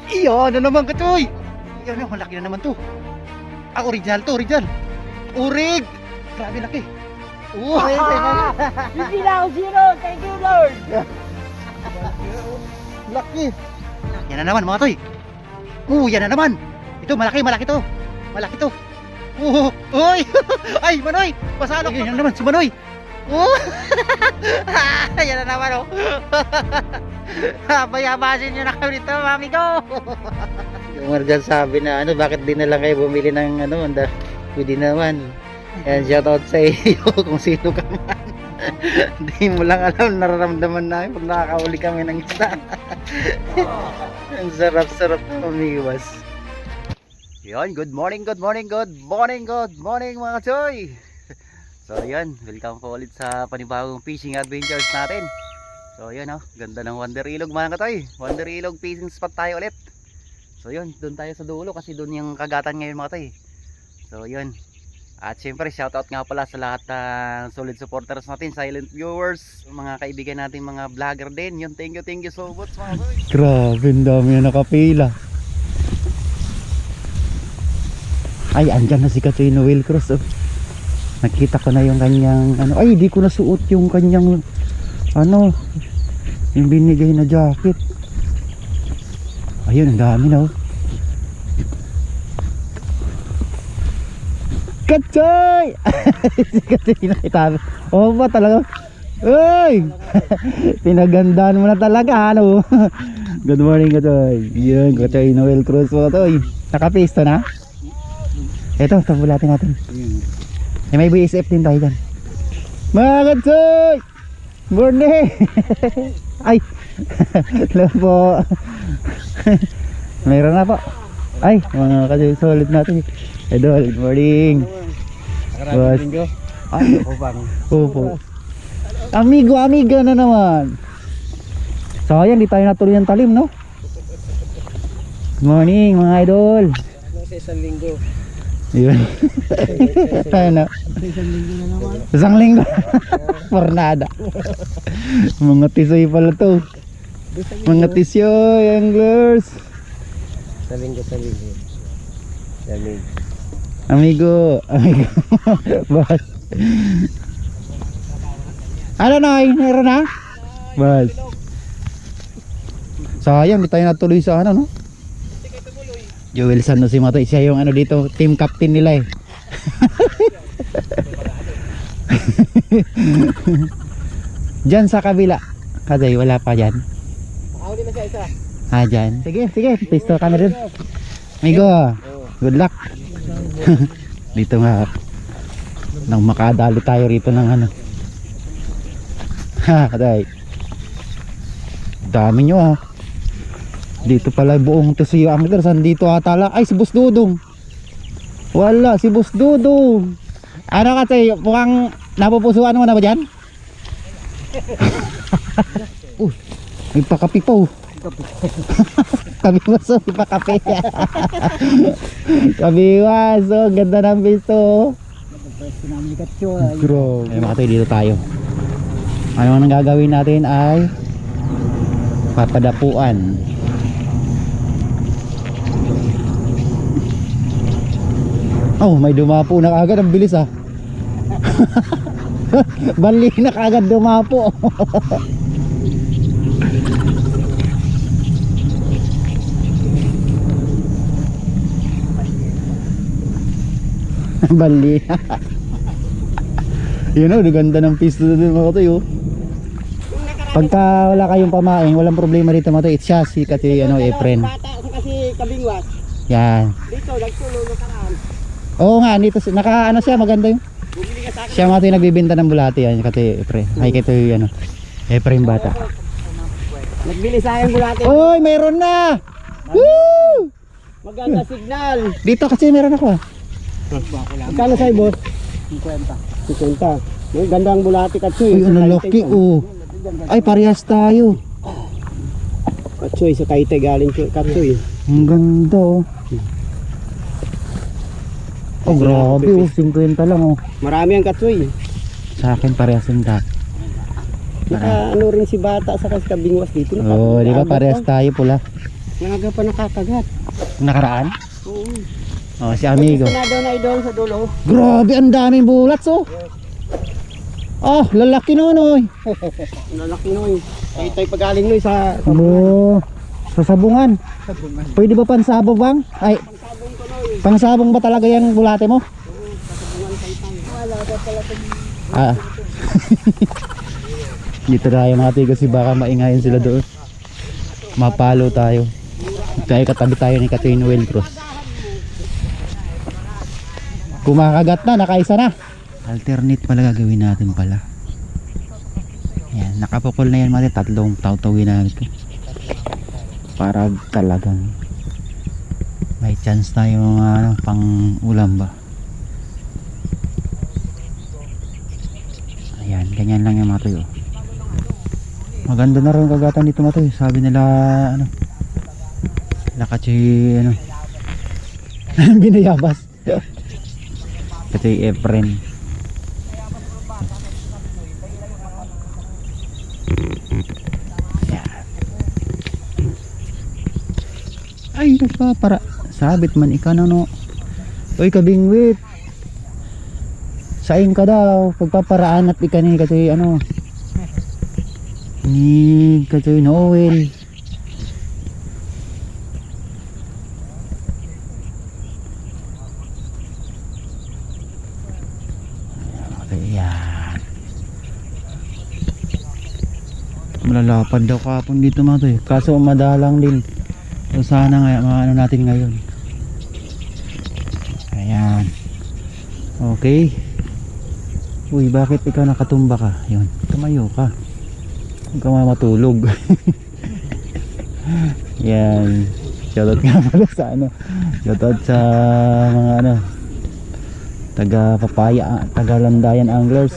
Iyan na naman Katsoy. Iyan na, malaki na naman to. Original to, original. Urig! Grabe laki. Hindi na ako zero. Thank you, Lord. Laki. Yan na naman mga toy. Yan na naman. Ito, malaki to. Malaki to. Uy! Ay, Manoy! Pasalok. Yan na naman, si Manoy. Yan na naman, Bayabasin nyo na kami dito, mami ko. Yung Marjan sabi na, bakit di na lang kayo bumili ng, pwede naman. Yan, shoutout sa iyo kung sino ka man. Hindi mo lang alam, nararamdaman namin pag nakakauli kami ng isda. Ang sarap-sarap umiwas. Yun, good morning mga choy. So yun, welcome po ulit sa panibagong fishing adventures natin. So yun ganda ng Wonder Ilog mga katoy. Wonder Ilog fishing spot tayo ulit. So yun, doon tayo sa dulo kasi doon yung kagatan ngayon mga katoy. So yun. At syempre shoutout nga pala sa lahat ng solid supporters natin, silent viewers, mga kaibigan natin, mga vlogger din. Yun, thank you so much mga katoy. Grabe, ang dami na nakapila. Ay, andyan na si Katsoy Noel Cruz. Nakita ko na yung kanyang ay, di ko nasuot yung kanyang yung binigay na jacket. Ayun, ang dami na Katsoy! Si Katsoy nakitabi. Ba talaga? Uy! Pinagandaan mo na talaga, Good morning, Katsoy. Yun, Katsoy Noel Cruz po, Katsoy. Nakapisto na? Ito, tabulatin natin. May BSF din tayo dyan. Mga Katsoy! Morning! Ay! Hello po. Mayroon na po. Ay, mga Katsoy, solid natin. Idol, good morning. Boss. Ay, bang. Opo. Amiga na naman. Sayang, di tayo natuloy ng talim, no? Good morning, mga idol. Sa isang linggo. Yun. Isang linggo na naman. Isang linggo. Pornada. Mga tisoy pala to. Mga tisoy, anglers. Sa linggo. Amigo. Boss. Meron na? Boss. Sayang, di tayo natuloy sa no? Joel San si Matoy, siya yung dito, team captain nila Diyan sa kabila. Kasi wala pa dyan. Nakahuli na siya isa. Dyan. Sige, pisto kami rin. Amigo, good luck. Dito nga nang makadali tayo rito ng Kaday. Dami nyo Dito pala buong Tusuyo Anglers. Andito ata lang. Ay, si Boss Dudong. Wala, si Boss Dudong. Kasi mukhang napupusuan mo na ba dyan? May pakapi pa Kabiwaso, may pakapi. Kabiwaso, ganda ng pisto. Bro, ay mga dito tayo. Ano ang gagawin natin ay papadapuan. May dumapo na kagad, ang bilis Bali na kagad dumapo. Bali. Yun ganda ng pisto doon mga katoy Pagka wala kayong pamain, walang problema dito mga katoy. It's siya si Katsoy Efren. Bata kasi kabingwas. Yan. Dito, nagsulo na karaan. Oo nga, dito siya, maganda yung. Siya mga katoy nagbibenta ng bulati yan, Katsoy Efren. Ay Katsoy Efren bata. Nagbili sayang bulate. Oy, mayroon na. Woo! Maganda signal. Dito kasi meron ako Magkano sa'yo, boss? 50. May gandang bulati Katsoy. Uy, laki Ay, parehas tayo. Katsoy, sa Taytay galing Katsoy. Ang ganda grabe 50 lang Marami ang Katsoy. Sa akin parehas yung dak. Rin si bata sa kabingwas dito. Di ba parehas tayo pula. Nangaga pa nakakagat. Nakaraan? Oo. Oh, si amigo. Gusto na daw na idol sa dulo. Grabe, ang daming bulats oh. Oh, lalaki noon oy. Lalaki noy. Tay pagaling noy sa Oh, sa sabungan. Pwede ba pansabong bang? Ay, pangsabong ko noy. pangsabong ba talaga yung bulate mo? Sabungan tay. Wala daw pala Ah. Dito tayo mga tigo kasi baka maingayin sila doon. Mapalo tayo. Tayo katabi tayo ni Catherine Wellcross. Kumakagat na, nakaisa na. Alternate pala gagawin natin pala. Yan, nakapukol na yan mga tatlong tautawin na ito. Para talagang may chance tayo mga ano, pang ulam ba. Ayan, ganyan lang yung mga tuyo. Maganda na rin kagatan dito mga tuyo. Sabi nila ano, Nakachi ano binayabas. Kasi Efren. Ayan. Ay, para sabit man ika na no. Uy kabingwit. Saing ka daw pagpaparaan at ika ni kasi ano. Ni kasi Noel. Ayan. Malalapad daw kapon dito mga to eh. Kaso madalang din. So sana nga maano natin ngayon. Ayan. Okay. Uy, bakit ikaw nakatumba ka? Yun, tumayo ka. Huwag ka matulog. Yan. Shoutout nga pala sa ano. Shoutout sa mga ano, taga Papaya, taga Landayan Anglers.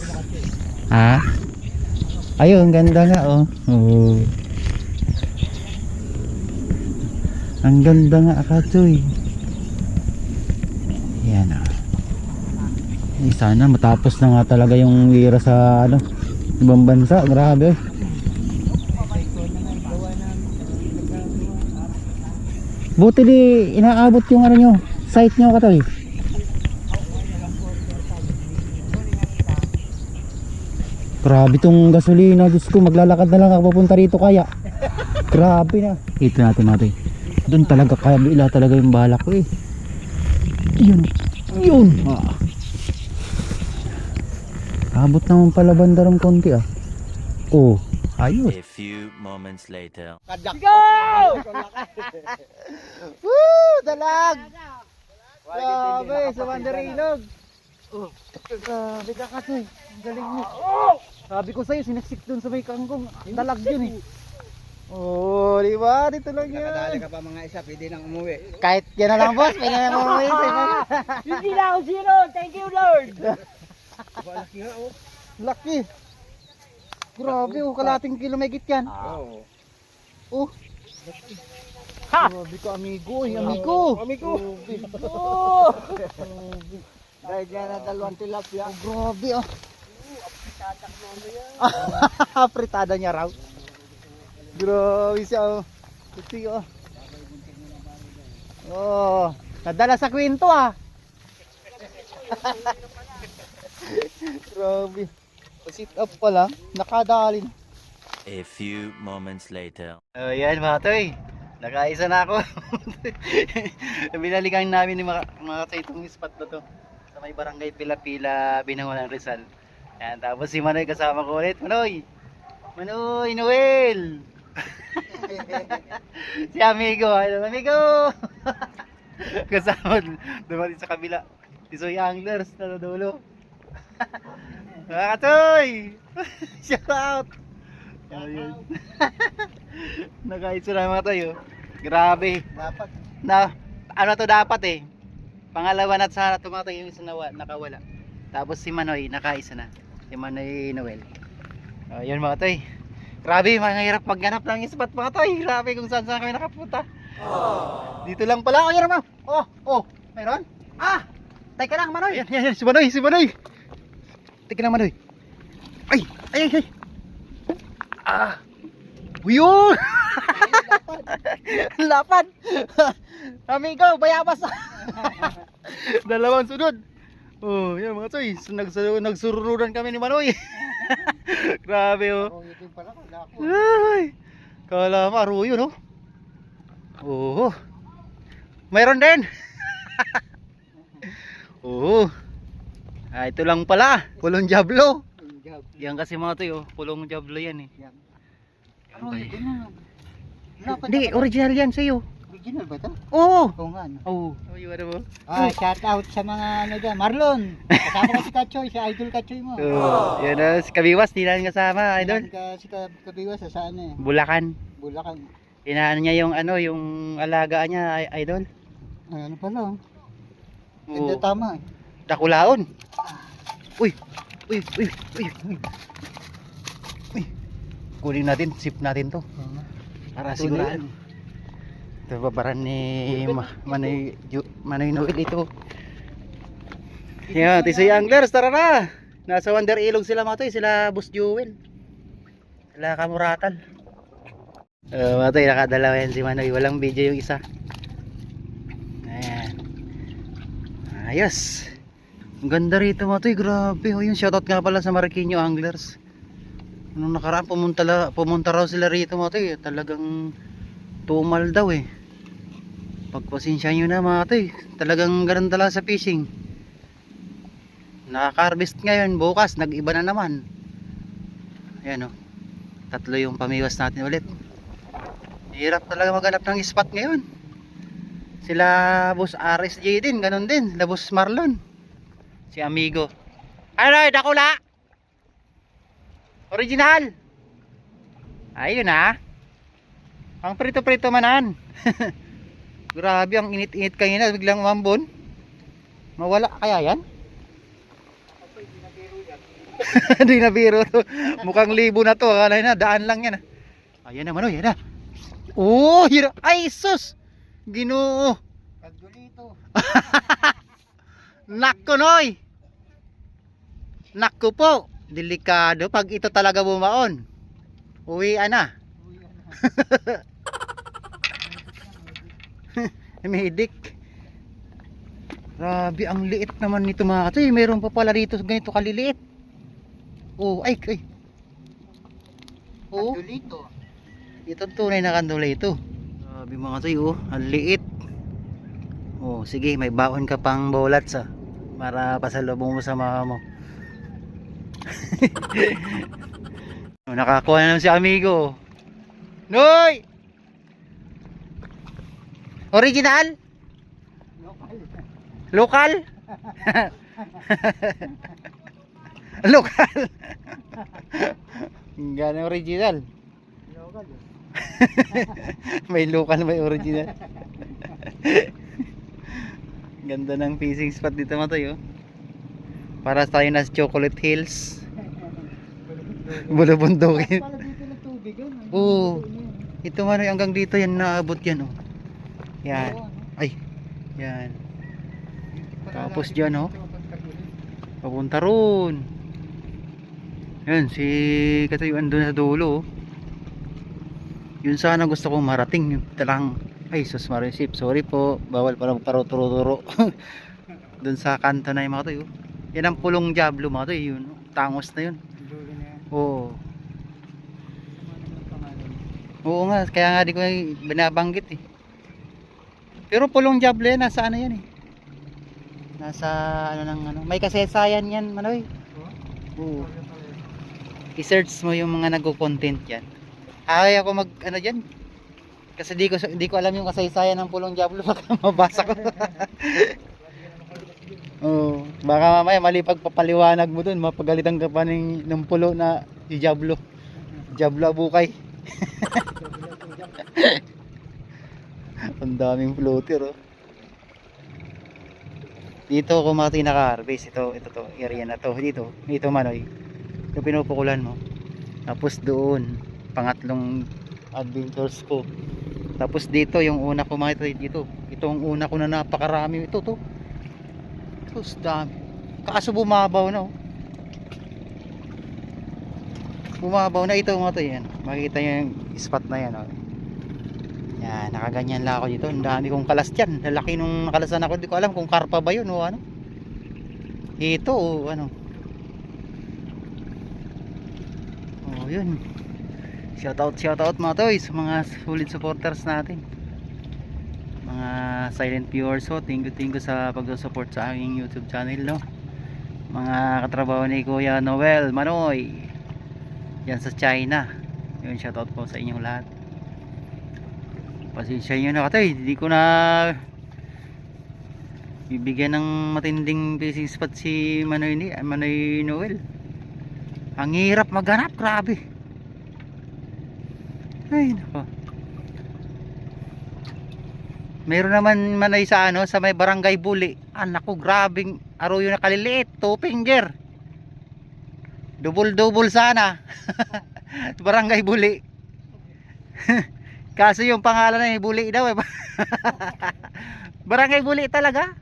Ha? Ayun, ganda nga oh. Oh. Ang ganda nga Akatsuy. Yan oh. Sana matapos na nga talaga yung wira sa ano, ibang bansa. Grabe. Buti di inaabot yung ano nyo, site nyo Katoy. Grabe tong gasolina, Diyos ko, maglalakad na lang ako papunta rito kaya. Grabe na. Ito natin natin. Doon talaga kabila talaga yung balak ko eh. Yun. Yun. Ah. Abot naman pala bandarang konti ah. Oh, ayos. A few moments later. Go! Woo! Dalag! Grabe, sa Wanderilog. Oh, grabe ka kasi. Ang galing mo. Sabi ko sa'yo, sinaksik dun sa may kanggong. Dalag yun eh. Oh, di ba? Dito lang yan. Nakadali ka pa mga isa, pwede nang umuwi. Kahit yan na lang boss, pwede na umuwi. Hindi na ako zero. Thank you Lord. Laki nga oh. Laki. Grabe, oh, kalating kilo may git yan. Oo. Oh. Ha! Grabe ka amigo, amigo. Amigo. Oh. Dahil dyan na dalawang tilapia. Oh, grabe ah. Apritada niya raw. Grabe siya oh. Kuti oh. Oh, nadala sa kwento ah. Grabe. Sit up pala, nakadali na. A few moments later. Ayan mga toy, nakaisa na ako. Binalikan namin ni mga itong spot na to sa may barangay Pila-Pila, Binangonan, Rizal. Ayan, tapos si Manoy kasama ko ulit. Manoy! Manoy, Noel! Si amigo, hello amigo! Kasama dumating sa kabila. Si Soy Anglers, nadudulo. Mga katoy! Shout out! Ayun. Nakaitso na mga tayo. Grabe. Dapat. Na, ano to dapat eh. Pangalawa na sana tumatay yung isa nakawala. Tapos si Manoy, nakaisa na. Si Manoy Noel. Ayun mga tayo. Grabe, mahirap magganap ng spot mga tayo. Grabe kung saan kami nakapunta. Dito lang pala. Oh, yan naman. Oh, mayroon? Ah! Teka lang, Manoy. Yan, si Manoy. Teka lang, Manoy. Ay. Ah. Yun! Lapad! Amigo, bayabas! Dalawang sunod. Oh, yan mga toy. Nagsururudan kami ni Manoy. Grabe oh. Ay, kala mo aruyo no? Oo. Mayroon din. Oo. Ah, ito lang pala. Pulong Diablo. Yan kasi mga toy oh. Pulong Diablo yan eh. Hindi, original yan sa'yo. Original ba ito? Oo. Oo nga. No? Oo. Oh, yun ano mo? Shout out sa mga ano dyan. Marlon, kasama ka si Kachoy, si Idol Kachoy mo. Oh, yan na, si Kabiwas, di na kasama, idol. Si Kabiwas, sa ano eh? Bulacan. Bulacan. Inaano niya yung ano, yung alaga niya, idol. Ay, ano pala oh. Oo. Ganda tama eh. Dakulaon. Uy. Uy, uy, uy. Uy. Kunin natin, sip natin to. Para sigurado. Ito babaran ni Manoy Noel ito. Yan, Tisoy Anglers, tara na. Nasa Wonder Ilog sila mga toy, sila Boss Jewel. Sila Kamuratal. Mga toy, nakadalawa yan si Manoy. Walang video yung isa. Ayan. Ayos. Ang ganda rito mga toy, grabe. Oh, yung shoutout nga pala sa Marqueño Anglers. Nung nakaraan pumunta raw sila rito mga toy. Talagang tumal daw eh. Pagpasensya nyo na mga toy. Talagang ganun talaga sa fishing. Nakaka-harvest ngayon, bukas nag-iba na naman. Ayan o. 3 yung pamiwas natin ulit. Hirap talaga maghanap ng spot ngayon. Sila Boss RSJ din, ganun din. Sila Boss Marlon. Si Amigo. Ano, dakula? Original. Ayun ah. Ang prito-prito manan. Grabe, ang init-init kanina. Biglang umambon. Mawala kaya yan? Hindi na biro to. Mukhang libo na to. Akala na, daan lang yan. Ayan naman o, yan na. Oh, hira. Ay, sus. Ginoo. Pagdulito. Nako, Noy. Nako po. Delikado. Pag ito talaga bumaon. Uwian na. Medic. Grabe, ang liit naman nito mga katoy. Meron pa pala dito ganito kaliliit. Oh, ay. Oh, Pagdulito. ito tunay na kandulito. Grabe mga katoy, oh, ang liit. Oh, sige, may baon ka pang bolats ah. Para pasalubong mo sa mama mo. Oh, nakakuha na naman si Amigo. Noy! Original? Local? Local? Gano'ng original? Local. May local, may original. Ganda ng fishing spot dito mga tayo. Para tayo na sa Chocolate Hills. Bulubundukin. Pala dito ng tubig yun. Oo. Ito man hanggang dito yan naabot yan oh. Yan. Ay. Yan. Tapos dyan oh. Papunta roon. Yan si Katayuan doon sa dulo oh. Yun sana gusto kong marating. Yung talang ay sus marisip. Sorry po. Bawal pa lang turo-turo. Doon sa kanto na yung mga tayo. Yan ang Pulong Diablo mga tayo. Yun. Tangos na yun. Oo. Oo nga. Kaya nga di ko binabanggit eh. Pero Pulong Diablo yan. Nasa ano yan eh. Nasa ano ng ano. May kasaysayan yan Manoy. Oo. I-search mo yung mga nagko-content yan. Ay ako mag ano dyan. Kasi di ko alam yung kasaysayan ng Pulong Diablo. Baka mabasa ko. Oh, baka mamaya mali pagpapaliwanag mo dun, mapagalitan ka pa ng pulo na si Diablo. Diablo abukay. Ang daming floater oh. Dito ako mga naka-harvest. Ito to, area na to. Dito Manoy. Ito pinupukulan mo. Tapos doon, pangatlong adventures ko. Tapos dito, yung una ko makita dito. Ito ang una ko na napakarami. Ito to. Tapos dami. Kaso bumabaw na oh. Bumabaw na ito mga to yan. Makikita nyo yung spot na yan, oh. Yan, nakaganyan lang ako dito. Ang dami kong kalas dyan. Lalaki nung nakalasan ako. Hindi ko alam kung karpa ba yun o ano. Ito o ano. Oh, yun. Shout out mga toys, mga solid supporters natin. Mga silent viewers, so thank you sa pag-support sa aking YouTube channel, no. Mga katrabaho ni Kuya Noel Manoy yan sa China. Yun, shout out po sa inyong lahat. Pasensya nyo na katoy, hindi ko na bibigyan ng matinding fishing spot si Manoy Noel. Ang hirap maghanap, grabe. Ay nako. Meron naman Manoy sa ano, sa may barangay Buli. Anak ko, grabing arroyo na kaliliit, 2 finger. Double sana. Barangay Buli. Kaso yung pangalan ay Buli daw eh. Barangay Buli talaga?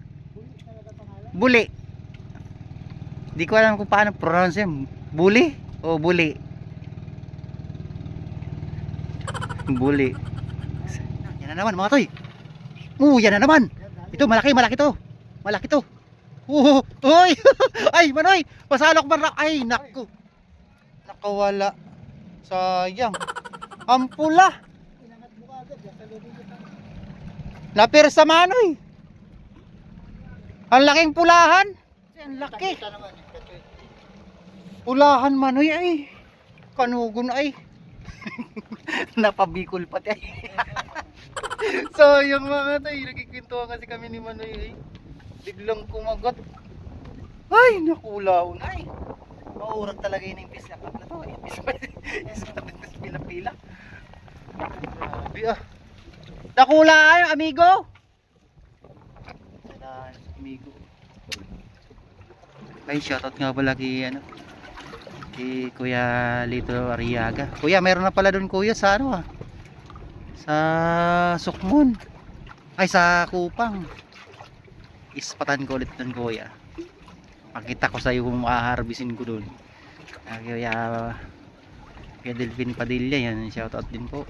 Buli. Di ko alam kung paano pronounce yun. Buli o Buli? Buli. Yan na naman mga toy. Yan na naman. Ito malaki to. Malaki to. Uy. Ay Manoy, pasalok man. Ay naku. Nakawala. Sayang. Ampula. Napir sa Manoy. Ang laking pulahan. Ang laki. Pulahan Manoy ay. Kanugon ay. Napabikol pati ay. So yung mga tayo, nagkikwentuhan kasi kami ni Manoy ay. Biglang kumagat. Ay nakulaw na ay. Maurag talaga yun yung pisla na to. Is pila-pila. Grabe ah. Nakula ay amigo. Amigo. Ay shoutout nga pala kay ano, kay Kuya Lito Arriaga. Kuya, meron na pala doon kuya sa ano ah, sa Sukmon. Ay sa Kupang. Ispatan ko ulit doon kuya. Pakita ko sa iyo kung makaharbisin ko doon. Kuya Delvin Padilla, yan, shoutout din po.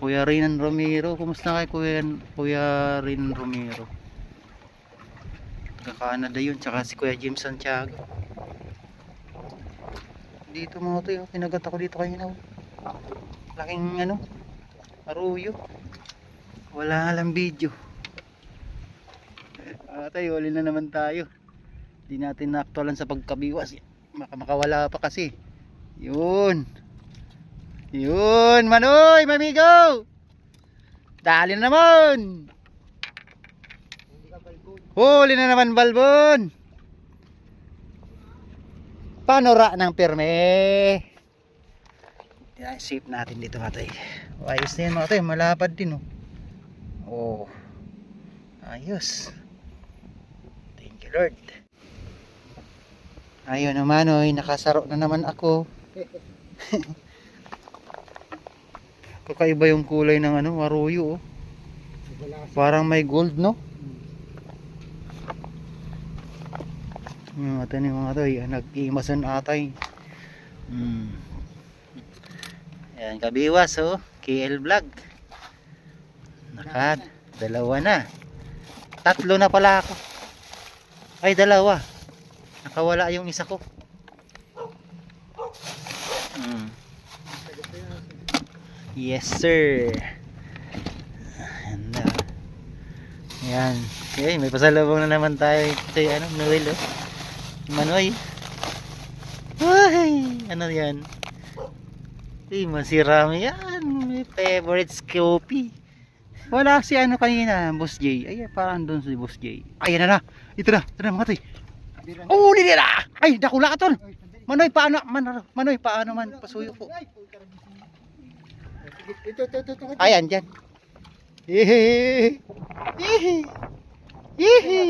Kuya Rinan Romero, kumusta kay Kuya Rinan Romero? Taga-Canada yun, tsaka si Kuya Jim Santiago. Dito mga to, kinagat ako dito kanina. Laking ano, aruyo. Wala lang video. Tayo, uli na naman tayo. Hindi natin na-actualan sa pagkabiwas. Makawala pa kasi. Yun. Yun, Manoy, mamigo. Dali na naman. Huli na naman balbon. Panora ng pirme. Save natin dito mga tayo. Ayos na yun mga tayo, malapad din oh. Oh, ayos. Thank you Lord. Ayun naman oy, nakasaro na naman ako. Kakaiba yung kulay ng ano, aruyo oh. Parang may gold no? Yung ata ni mga to, nag-imasan atay. Ayan, kabiwas oh, KL Vlog. Dalawa na. 3 na pala ako. Ay, 2. Nakawala yung isa ko. Yes sir. Ayan. Okay, may pasalubong na naman tayo sa ano, Noel oh. Manoy. Ay, ano yan? Ay, masirami yan. My favorite Scoopy. Wala si ano kanina, Boss J. Ay, parang doon si Boss J. Ayan na. Ito na mga toy. Oh, hindi na. Ay, dakula ka tol. Manoy, paano? Manoy, paano man? Pasuyo po. Ayan, dyan. Hihi. Hihi. Hihi.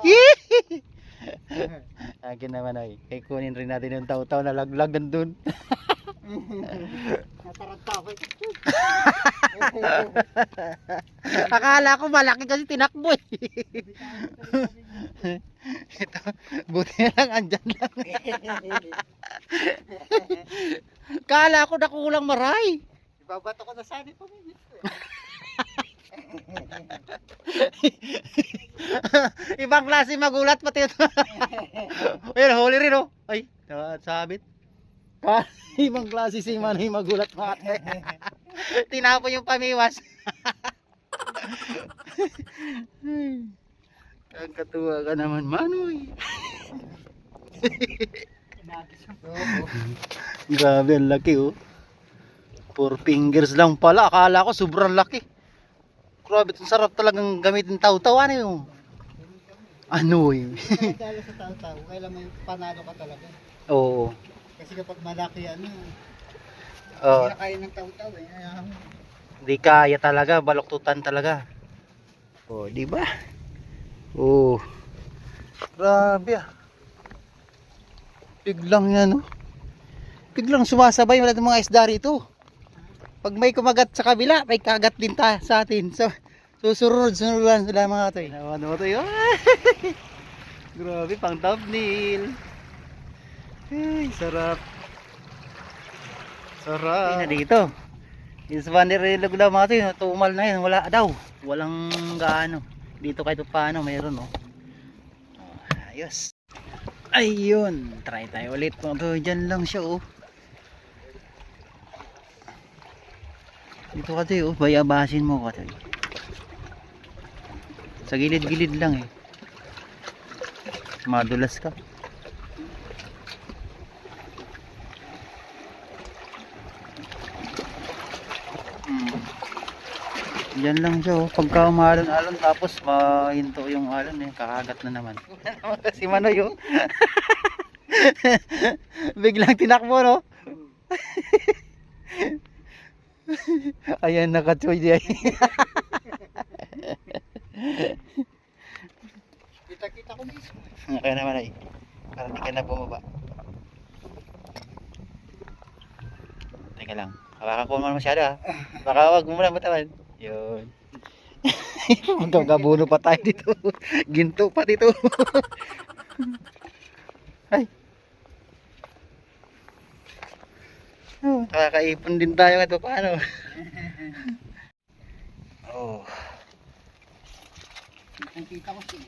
Hihi. Akin naman ay. Kunin rin natin yung taw-taw na laglag nandun. Akala ko malaki kasi tinakbo eh. Ito, buti na lang andyan lang. Kala ko nakulang maray. Ibabato ko na sana ito. Ibang klase magulat pati ito. Ayun, huli rin oh. Ay, sabit. Ibang klase si Manoy magulat mate. Tinapon yung pamiwas. Ang katuwa ka naman, Manoy. Grabe, ang laki oh. 4 fingers lang pala. Akala ko sobrang laki. Grabe, itong sarap talagang gamitin taw-taw. Ano yun? Ano yun? Dahil sa tao-tao, kailan may panalo ka talaga. Oo. Kasi kapag malaki ano, Oh, hindi na kaya ng tao-tao eh. di kaya talaga, baluktutan talaga. Oh, di ba? Oh. Grabe ah. Biglang yan, oh. Biglang sumasabay wala ng mga isda rito. Pag may kumagat sa kabila, may kagat din sa atin. So, susunod-sunuran sila mga toy. Ano to yun? Grabe, pang thumbnail. Ay, sarap. Sarap. Ay, dito. Yung sa Vanderilog daw mga toy, tumal na yun. Wala daw. Walang gaano. Dito kahit paano, mayroon oh. Ayos. Ayun. Try tayo ulit mga toy. Diyan lang siya oh. Dito ka toy oh. Bayabasin mo ka toy. Sa gilid-gilid lang eh. Madulas ka. Diyan lang siya oh. Pagka umalon-alon tapos mahinto yung alon eh. Kakagat na naman. Si Manoy oh. Biglang tinakbo no. Ayan nakatsoy diyan. Kita-kita ko mismo. Kaya naman ay. Para di ka na bumaba. Teka lang. Hawakan ko naman masyado ha. Baka wag mo muna matawan. Yun. Magkakabuno pa tayo dito. Ginto pa dito. Ay. Oh, nakakaipon din tayo kahit paano. Oh. Kita ko siya.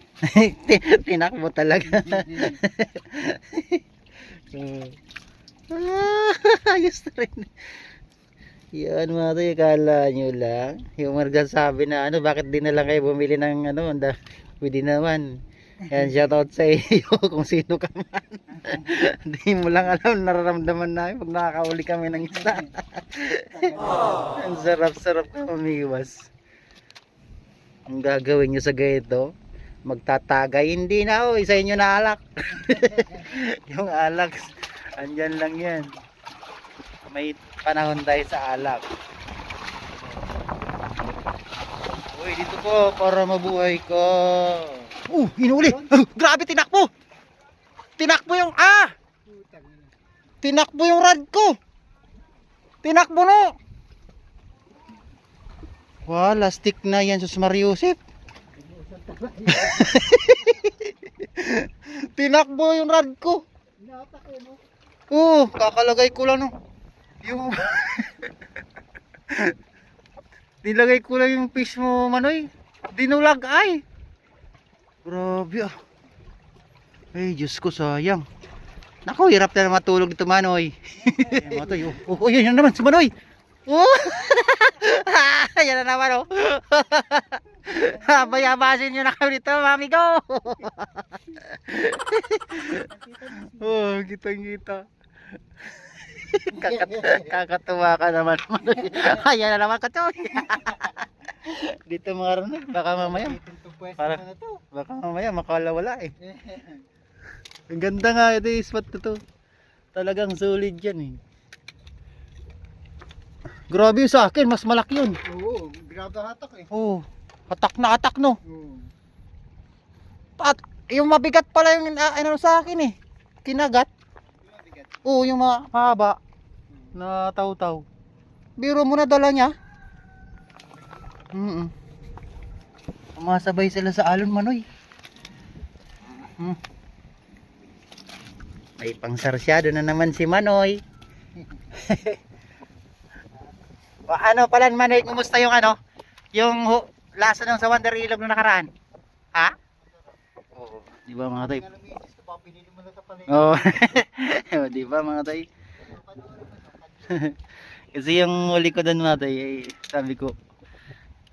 Tinakbo talaga. Ayos na rin. Yan mga tayo, kala nyo lang. Yung sabi na ano, bakit di na lang kayo bumili ng ano, pwede naman. Yan, shoutout sa iyo kung sino ka man. Hindi mo lang alam, nararamdaman namin pag nakakauli kami ng isda. Ang sarap-sarap ka umiwas. Ang gagawin nyo sa ganito, magtatagay. Hindi na oh, isa inyo na alak. Yung alak, andyan lang yan. May panahon tayo sa alak. Uy, dito po para mabuhay ko. Hinuli. Grabe, tinakbo. Tinakbo yung Tinakbo yung rad ko. Tinakbo no. Wala, stick na yan sus Mariusip. Tinakbo yung rad ko. Kakalagay ko lang no. Yung nilagay ko lang yung fish mo Manoy. Dinulag ay. Grabe ah. Ay Diyos ko, sayang. Naku, hirap na matulog dito Manoy. Yun naman si Manoy. Yan na naman oh. Bayabasin nyo na kami dito mami ko. Kitang kita. Kakatuwa ka naman Manoy. Ayan na naman Katsoy. Dito mga rin, baka mamaya baka mamaya makalawala eh. Ang ganda nga ito yung spot na to. Talagang solid yan eh. Grabe yung sa akin, mas malaki yun. Oo, grabe hatak eh. Oo, atak na atak no. Oo. At yung mabigat pala yung ano sa akin eh. Kinagat. Oo, yung mahaba na taw-taw. Biro mo na dala niya. Sumasabay sila sa alon Manoy. May pangsarsyado na naman si Manoy. Ano pala Manoy, kumusta yung ano? Yung lasa ng sa Wonder Ilog na nakaraan? Ha? Oo. Di ba mga tay? Oo. Di ba mga tay? Kasi yung huli ko doon mga tay, sabi ko,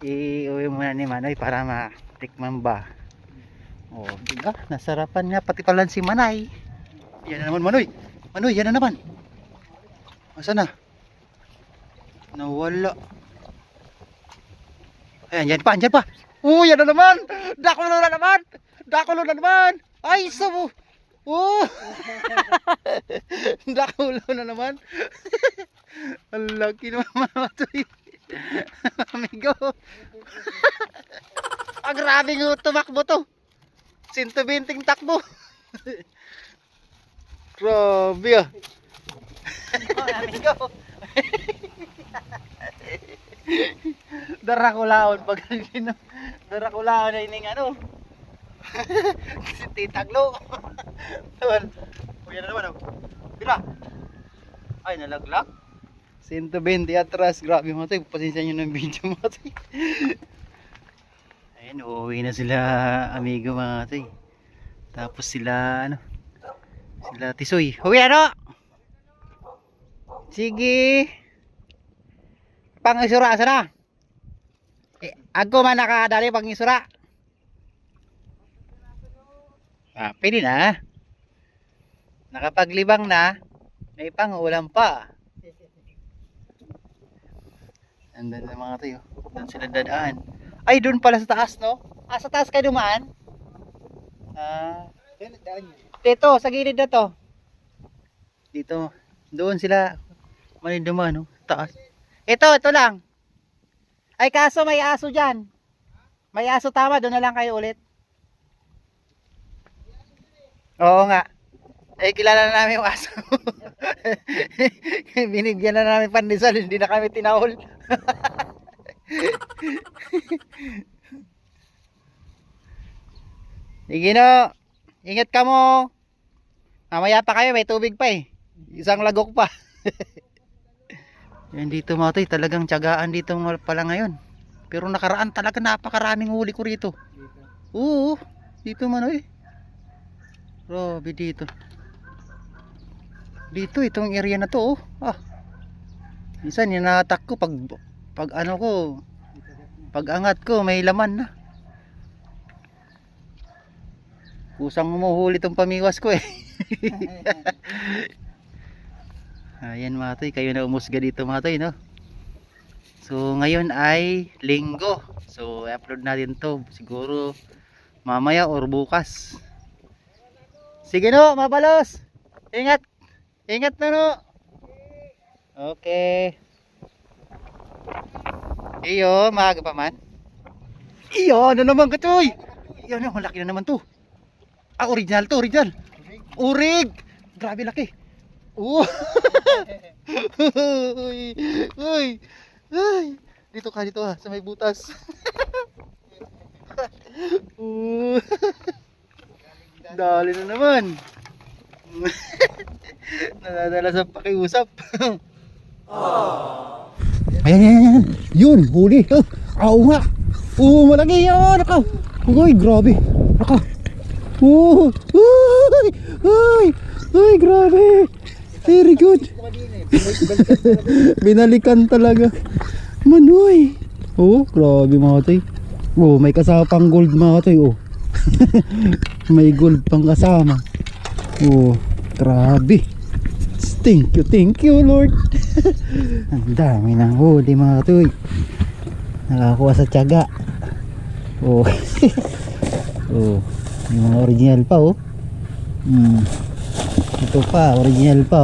uwi muna ni Manoy para matikman ba. Oh, diba? Nasarapan nga pati pala si Manay. Yan na naman Manoy. Manoy, yan na naman. Asan na? Nawala. Ayan, yan pa. Yan na naman. Dakulo na naman. Ay, sabo. Dakulo na naman. Ang laki naman mga tay. Amigo. Grabe nga tumakbo to. 120 takbo. Grabe ah. Amigo. Darakulaon pag darakulaon na ining ano. Si Titaglo. Yan na naman oh. Bila. Ay nalaglag. 120 atras. Grabe mga tay. Pasensya nyo ng video mga tay. Ayun, uuwi na sila amigo mga tay. Tapos sila ano? Sila Tisoy. Uwi ano? Sige. Pang-isura sana. Ako man nakadali pang-isura. Pwede na. Nakapaglibang na. May pang-ulam pa. Andan na mga tayo. Doon sila dadaan. Ay, doon pala sa taas, no? Sa taas kayo dumaan? Dito, sa gilid na to. Dito. Doon sila dumaan, no? Taas. Ito lang. Ay, kaso may aso dyan. May aso tama. Doon na lang kayo ulit. Oo nga. Eh, kilala na namin yung aso. Binigyan na namin pandesal. Hindi na kami tinahol. Sige no. Ingat ka mo. Mamaya pa kayo. May tubig pa eh. Isang lagok pa. Yan dito mga tay. Talagang tiyagaan dito pala ngayon. Pero nakaraan talaga napakaraming huli ko rito. Oo. Dito Manoy. Grabe dito. Dito itong area na to oh. Minsan hinatak ko pag ano ko, pag angat ko may laman na. Kusang humuhuli tong pamiwas ko eh. Ayan mga tay, kayo na umusga dito mga tay no. So ngayon ay linggo. So i-upload natin to siguro mamaya or bukas. Sige no, mabalos. Ingat. Ingat na no. Okay. Iyo, maaga pa man. Iyo, ano naman ka toy? Iyo, ano, laki na naman to. Original to, original. Urig. Grabe laki. Uy. Uy. Uy. Dito ka dito sa may butas. Dali na naman. Nadadala sa pakiusap. Ayan. Yun, huli. Nga. Malaki yan. Uy, grabe. Uy, grabe. Very good. Binalikan talaga. Manoy. Grabe mga tay. May kasama pang gold mga tay. May gold pang kasama. Grabe. Thank you Lord. Ang dami ng huli mga tay. Nakakuha sa tiyaga. Yung mga original pa ito pa, original pa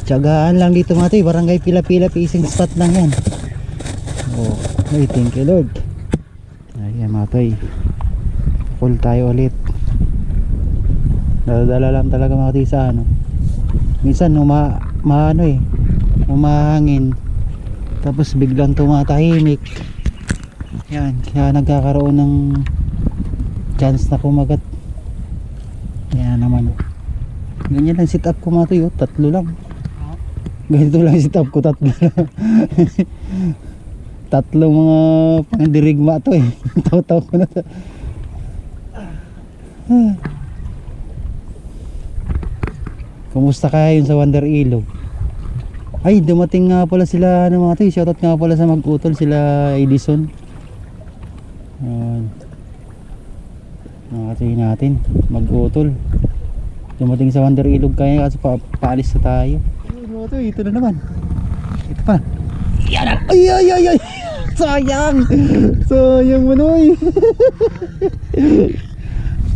tiyagaan lang dito mga tay. Barangay Pila-Pila fishing spot lang yan. Thank you Lord. Ayan mga tay, full tayo ulit. Dala lang talaga mga tay sa ano. Minsan umahangin tapos biglang tumatahimik. Yan, kaya nagkakaroon ng chance na kumagat. Yan naman. Ganyan lang sit up ko mga tay, 3 lang. Ganito lang si top ko, tatlo. Tatlong mga pandirigma to eh. Taw-taw ko na to. Kumusta kaya yun sa Wonder Ilog? Ay, dumating nga pala sila ano mga to. Shoutout nga pala sa mag-utol sila Edison. Nakatuloy natin mag-utol. Dumating sa Wonder Ilog kaya kasi paalis na tayo. Ano to, ito na naman. Ito pa. Yan na. Ay ay ay ay. Sayang. Sayang manoy.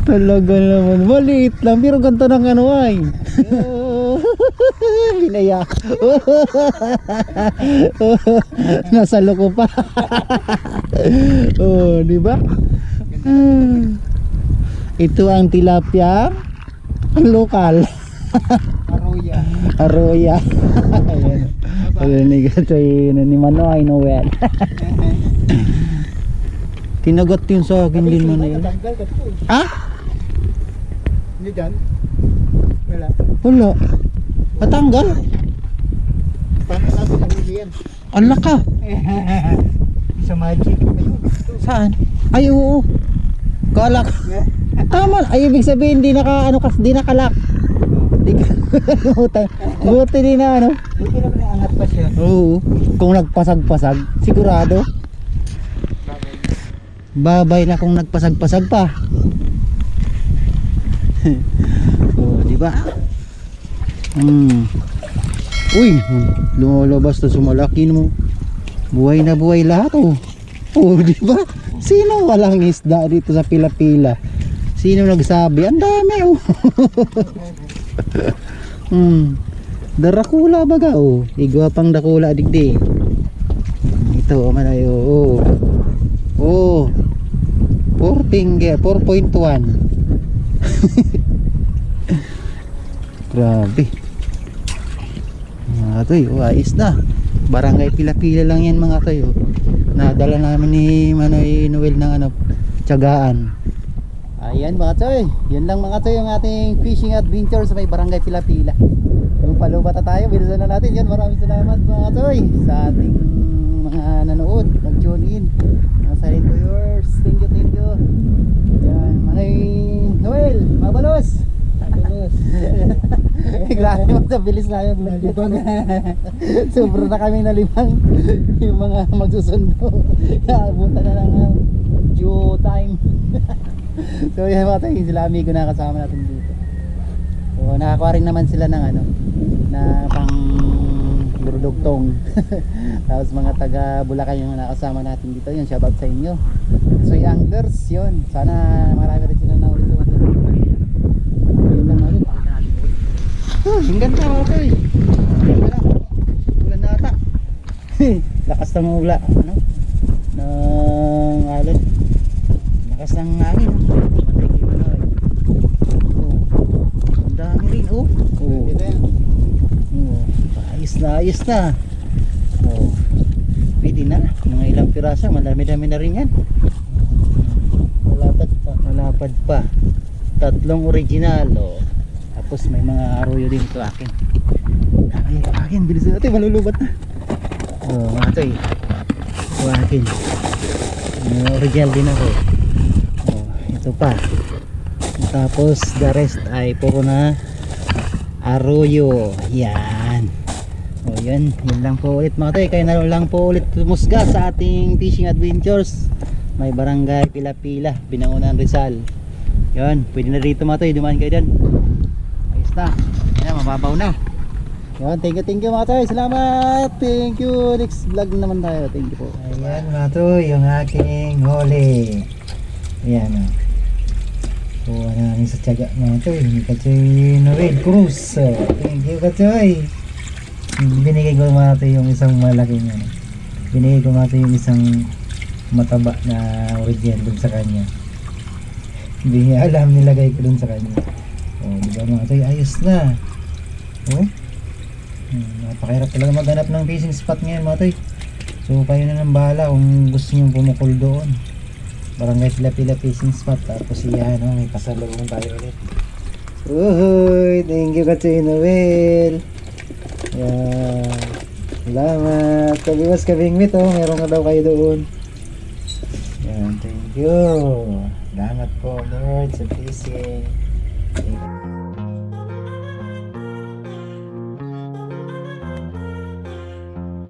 Talaga naman. Maliit lang pero ganito ng ano ay. Binaya. Nasa loko pa. Oh, di ba? Ito ang tilapia lokal. Aruya. Arroya. Ayan. Ayan ni Manoy Noel. Tinagot yun sa akin din man yun. Tanggal ka to. Ah? Hindi dyan. Wala. Wala. Matanggal? Paano natin nahuli yan? Ang laka. Sa magic. Ayun. Saan? Ay oo. Kalak. Tama. Ay ibig sabihin di naka ano di nakalak. Di ka. Buti din na ano. Buti naman angat pa siya. Oo. Kung nagpasag-pasag, sigurado. Babay na kung nagpasag-pasag pa. Oh, di ba? Uy, lumalabas na sumalaki mo. Buhay na buhay lahat oh. Oh, di ba? Sino walang isda dito sa pila-pila? Sino nagsabi? Ang dami oh. Darakula baga oh. Igwa pang dakula digdi. Ito manayo oh. Oh. 4.1. Grabe. Mga toy, oh, ayos na. Barangay pila-pila lang yan mga toy. Oh. Nadala namin ni Manoy Noel ng ano, tiyagaan. Ayan mga toy. Yan lang mga toy yung ating fishing adventure sa may barangay pila-pila. Yung palubata tayo, bilisan na natin yan. Maraming salamat mga toy sa ating mga nanood, nag-tune in. Silent viewers, thank you. Yan, Manoy Noel, mabalos. Mabalos. Grabe mo sa bilis na yun. Sobra na kami nalimang yung mga magsusundo. Abutan na lang ang due time. So yan mga tayo, sila amigo na kasama natin dito. So nakakuha rin naman sila ng ano, na pang burudugtong. Tapos mga taga Bulacan yung nakasama natin dito. Yun, shoutout sa inyo. So yung anglers, yun. Sana marami rin sila na ulit. Yun lang natin. Pakita natin ulit. Ang ganda mga ito eh. Ulan na ata. Lakas ng ula. Ano? Ng alon. Lakas ng hangin. Ang dami rin oh. Oh. Ayos na. Oh. Pwede na. Mga ilang pirasa, madami-dami na rin yan. Malapad pa. 3 original oh. Tapos may mga arroyo din ito akin. Akin, bilisan natin, malulubat na. Oh, mga ito ito akin. Original din ako. Oh, ito pa. Tapos the rest ay puro na arroyo. Yan. O yun lang po ulit mga tayo. Kaya na lang po ulit tumusga sa ating fishing adventures. May barangay Pila-Pila, Binangonan, Rizal. Yun, pwede na dito mga tayo. Dumaan kayo dyan. Ayos na. Yan, mababaw na. Yun, thank you mga tayo. Salamat. Thank you. Next vlog naman tayo. Thank you po. Ayan mga tayo, yung aking huli. Ayan o. Kuha na namin sa tiyaga mga tayo. Kachoy Noel Cruz. Thank you Kachoy. Binigay ko mga yung isang malaking ano. Binigay ko mga yung isang mataba na original dun sa kanya. Hindi niya alam, nilagay ko dun sa kanya. Oh, di ba mga tayo, ayos na. Oh. Napakahirap talaga maghanap ng fishing spot ngayon mga tayo. So kayo na nang bahala kung gusto niyo pumukul doon. Barangay Pila-Pila fishing spot. Tapos iyan, oh, may pasalubong tayo ulit. Uy, thank you Kachoy Noel. Yan. Salamat. Kabiwas kabingwit oh. Meron ka daw kayo doon. Yan. Thank you. Salamat po Lord sa fishing. Thank you.